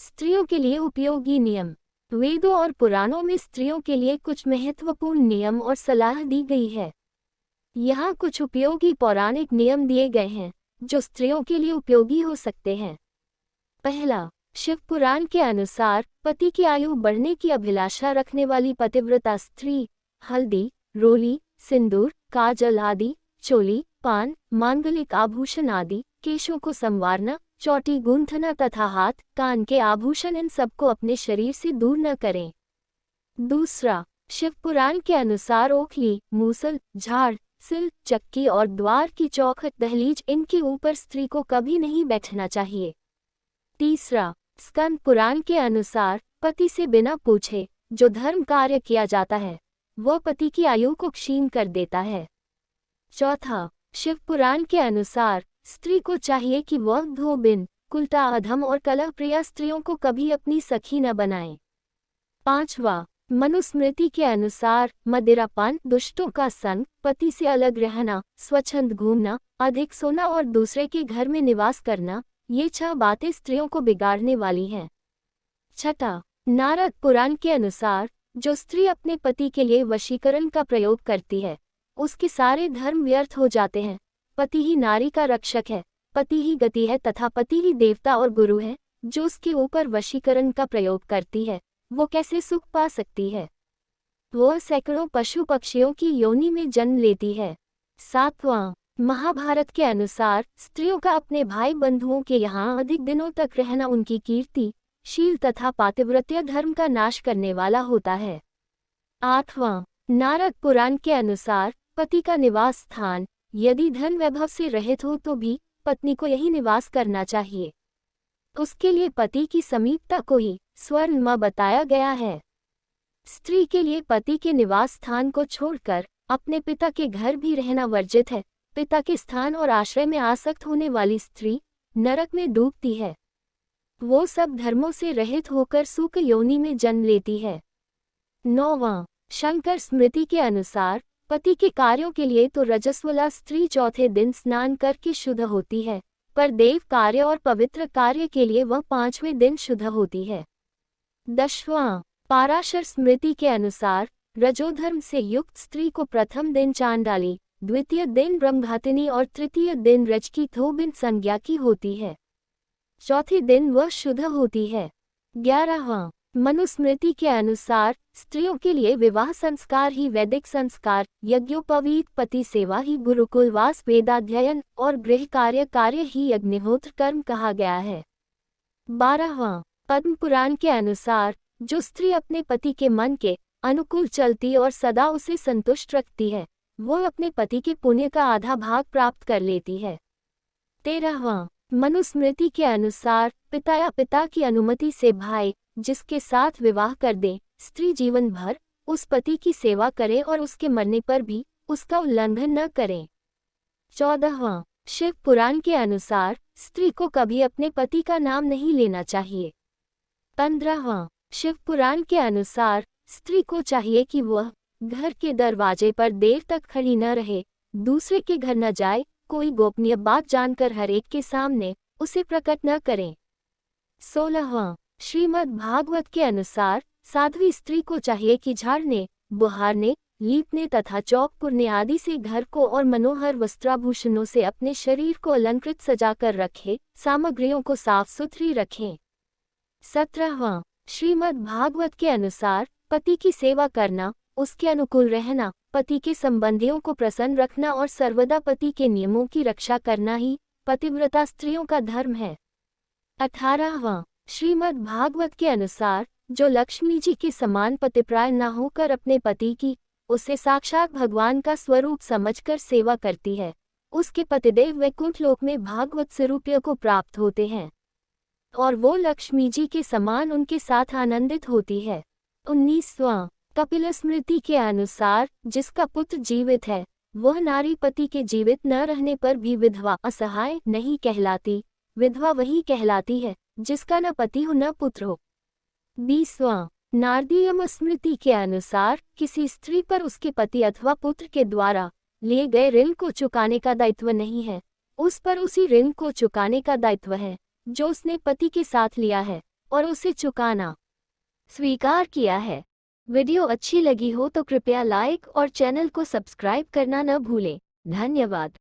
स्त्रियों के लिए उपयोगी नियम। वेदों और पुराणों में स्त्रियों के लिए कुछ महत्वपूर्ण नियम और सलाह दी गई है। यहाँ कुछ उपयोगी पौराणिक नियम दिए गए हैं जो स्त्रियों के लिए उपयोगी हो सकते हैं। पहला, शिव पुराण के अनुसार पति की आयु बढ़ने की अभिलाषा रखने वाली पतिव्रता स्त्री हल्दी, रोली, सिंदूर, काजल आदि, चोली, पान, मांगलिक आभूषण आदि, केशों को संवारना, चोटी गूंथना तथा हाथ कान के आभूषण इन सबको अपने शरीर से दूर न करें। दूसरा, शिव पुराण के अनुसार ओखली, मूसल, झाड़, सिल, चक्की और द्वार की चौखट दहलीज इनके ऊपर स्त्री को कभी नहीं बैठना चाहिए। तीसरा, स्कंद पुराण के अनुसार पति से बिना पूछे जो धर्म कार्य किया जाता है वह पति की आयु को क्षीण कर देता है। चौथा, शिव पुराण के अनुसार स्त्री को चाहिए कि वह धोबिन, कुलटा, अधम और कलह प्रिया स्त्रियों को कभी अपनी सखी न बनाए। पांचवा, मनुस्मृति के अनुसार मदिरापान, दुष्टों का संग, पति से अलग रहना, स्वच्छंद घूमना, अधिक सोना और दूसरे के घर में निवास करना, ये 6 बातें स्त्रियों को बिगाड़ने वाली हैं। छठा, नारद पुराण के अनुसार जो स्त्री अपने पति के लिए वशीकरण का प्रयोग करती है उसके सारे धर्म व्यर्थ हो जाते हैं। पति ही नारी का रक्षक है, पति ही गति है तथा पति ही देवता और गुरु है। जो उसके ऊपर वशीकरण का प्रयोग करती है वो कैसे सुख पा सकती है? वह सैकड़ों पशु पक्षियों की योनि में जन्म लेती है। सातवां, महाभारत के अनुसार स्त्रियों का अपने भाई बंधुओं के यहाँ अधिक दिनों तक रहना उनकी कीर्ति, शील तथा पातिव्रत्य धर्म का नाश करने वाला होता है। आठवां, नारद पुराण के अनुसार पति का निवास स्थान यदि धन वैभव से रहित हो तो भी पत्नी को यही निवास करना चाहिए। उसके लिए पति की समीपता को ही स्वर्ण बताया गया है। स्त्री के लिए पति के निवास स्थान को छोड़कर अपने पिता के घर भी रहना वर्जित है। पिता के स्थान और आश्रय में आसक्त होने वाली स्त्री नरक में डूबती है। वो सब धर्मों से रहित होकर सूक योनि में जन्म लेती है। नौवां, शंकर स्मृति के अनुसार पति के कार्यों के लिए तो रजस्वला स्त्री चौथे दिन स्नान करके शुद्ध होती है, पर देव कार्य और पवित्र कार्य के लिए वह 5वें दिन शुद्ध होती है। 10वां, पाराशर स्मृति के अनुसार रजोधर्म से युक्त स्त्री को प्रथम दिन चांडाली, द्वितीय दिन ब्रह्मघातिनी और तृतीय दिन रज की धोबिन संज्ञा की होती है। चौथे दिन वह शुद्ध होती है। 11वां, मनुस्मृति के अनुसार स्त्रियों के लिए विवाह संस्कार ही वैदिक संस्कार, यज्ञोपवीत, पति सेवा ही गुरुकुलवास, वेदाध्ययन और गृह कार्य ही अग्निहोत्र कर्म कहा गया है। 12वां, पद्म पुराण के अनुसार जो स्त्री अपने पति के मन के अनुकूल चलती और सदा उसे संतुष्ट रखती है वो अपने पति के पुण्य का आधा भाग प्राप्त कर लेती है। 13वां, मनुस्मृति के अनुसार पिता या पिता की अनुमति से भाई जिसके साथ विवाह कर दे स्त्री जीवन भर उस पति की सेवा करे और उसके मरने पर भी उसका उल्लंघन न करें। 14वां, शिव पुराण के अनुसार स्त्री को कभी अपने पति का नाम नहीं लेना चाहिए। 15वां, शिव पुराण के अनुसार स्त्री को चाहिए कि वह घर के दरवाजे पर देर तक खड़ी न रहे, दूसरे के घर न जाए, कोई गोपनीय बात जानकर हर एक के सामने उसे प्रकट न करें। 16वां, श्रीमद् भागवत के अनुसार साध्वी स्त्री को चाहिए कि झाड़ने, बुहारने, लीपने तथा चौक पुरने आदि से घर को और मनोहर वस्त्राभूषणों से अपने शरीर को अलंकृत सजाकर रखे, सामग्रियों को साफ सुथरी रखें। 17वां, श्रीमद् भागवत के अनुसार पति की सेवा करना, उसके अनुकूल रहना, पति के संबंधियों को प्रसन्न रखना और सर्वदा पति के नियमों की रक्षा करना ही पतिव्रता स्त्रियों का धर्म है। 18वां, श्रीमद् भागवत के अनुसार जो लक्ष्मी जी के समान पतिप्राय न होकर अपने पति की उसे साक्षात भगवान का स्वरूप समझकर सेवा करती है उसके पतिदेव वैकुंठ लोक में भागवत स्वरूपीय को प्राप्त होते हैं और वो लक्ष्मी जी के समान उनके साथ आनंदित होती है। 19वां, कपिल स्मृति के अनुसार जिसका पुत्र जीवित है वह नारी पति के जीवित न रहने पर भी विधवा असहाय नहीं कहलाती। विधवा वही कहलाती है जिसका न पति हो न पुत्र हो। 20वां, नारदीय स्मृति के अनुसार किसी स्त्री पर उसके पति अथवा पुत्र के द्वारा लिए गए ऋण को चुकाने का दायित्व नहीं है, उस पर उसी ऋण को चुकाने का दायित्व है जो उसने पति के साथ लिया है और उसे चुकाना स्वीकार किया है। वीडियो अच्छी लगी हो तो कृपया लाइक और चैनल को सब्सक्राइब करना न भूलें। धन्यवाद।